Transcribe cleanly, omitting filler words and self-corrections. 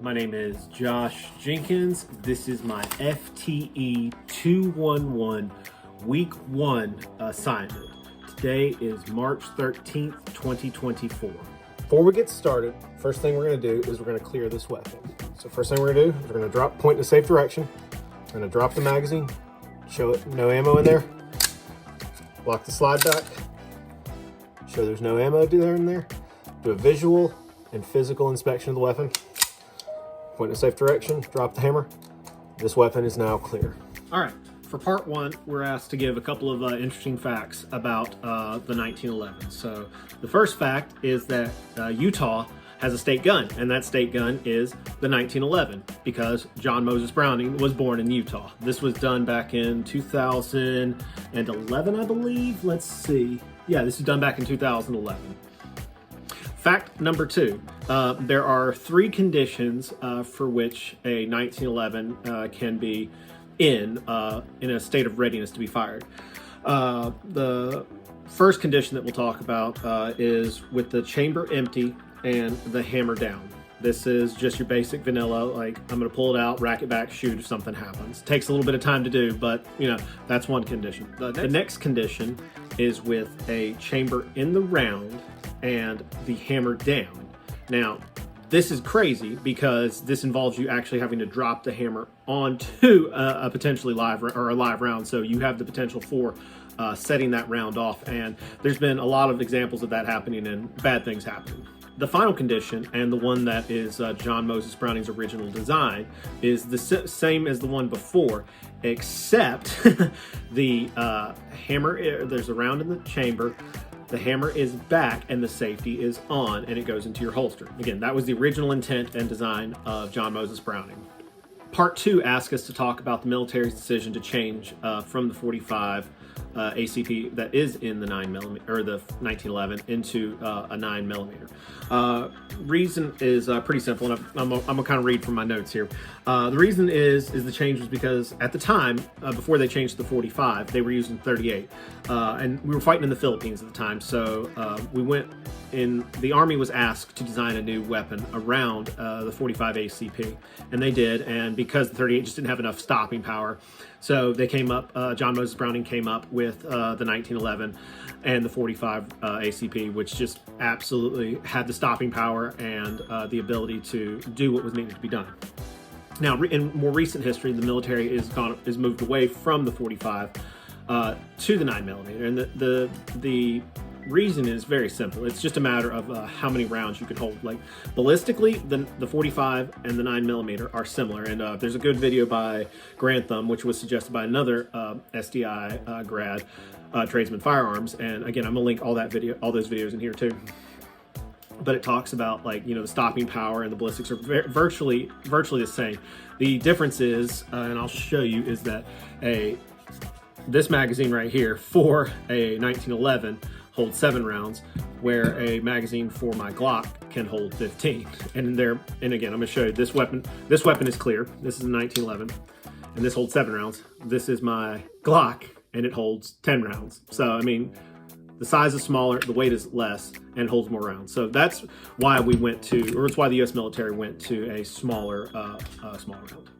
My name is Josh Jenkins. This is my FTE 211 week 1 assignment. Today is March 13th, 2024. Before we get started, first thing we're going to do is we're going to clear this weapon. So first thing we're going to do is we're going to point in a safe direction. I'm going to drop the magazine, show it no ammo in there, lock the slide back, show there's no ammo there in there, do a visual and physical inspection of the weapon. Point in a safe direction, drop the hammer. This weapon is now clear. All right, for part 1, we're asked to give a couple of interesting facts about the 1911. So the first fact is that Utah has a state gun, and that state gun is the 1911 because John Moses Browning was born in Utah. This was done back in 2011, I believe. Let's see. Yeah, this was done back in 2011. Fact number 2, there are 3 conditions for which a 1911 can be in a state of readiness to be fired. The first condition that we'll talk about is with the chamber empty and the hammer down. This is just your basic vanilla, like I'm gonna pull it out, rack it back, shoot if something happens. Takes a little bit of time to do, but you know, that's one condition. The next condition is with a chamber in the round and the hammer down. Now, this is crazy because this involves you actually having to drop the hammer onto a potentially live round, so you have the potential for setting that round off, and there's been a lot of examples of that happening and bad things happening. The final condition, and the one that is John Moses Browning's original design, is the same as the one before, except the hammer, there's a round in the chamber, the hammer is back and the safety is on and it goes into your holster. Again, that was the original intent and design of John Moses Browning. Part 2 asks us to talk about the military's decision to change from the 45 ACP that is in the 9mm or the 1911 into a 9mm. Reason is pretty simple, and I'm gonna kind of read from my notes here. The reason is the change was because at the time, before they changed to the 45, they were using 38, and we were fighting in the Philippines at the time. So the Army was asked to design a new weapon around the 45 ACP, and they did. And because the 38 just didn't have enough stopping power, so they came up. John Moses Browning came up with the 1911 and the 45 ACP, which just absolutely had the stopping power and the ability to do what was needed to be done. Now, in more recent history, the military is moved away from the 45 to the 9mm, and the reason is very simple. It's just a matter of how many rounds you can hold. Like ballistically, the 45 and the 9mm are similar, and there's a good video by Grantham, which was suggested by another SDI grad, Tradesman Firearms, and again, I'm gonna link all those videos in here too. But it talks about, like, you know, the stopping power and the ballistics are virtually the same. The difference is, and I'll show you, is that this magazine right here for a 1911 holds 7 rounds, where a magazine for my Glock can hold 15. And again, I'm gonna show you this weapon. This weapon is clear. This is a 1911, and this holds 7 rounds. This is my Glock, and it holds 10 rounds. So I mean, the size is smaller, the weight is less, and holds more rounds. So that's why we went to, or it's why the U.S. military went to a smaller round.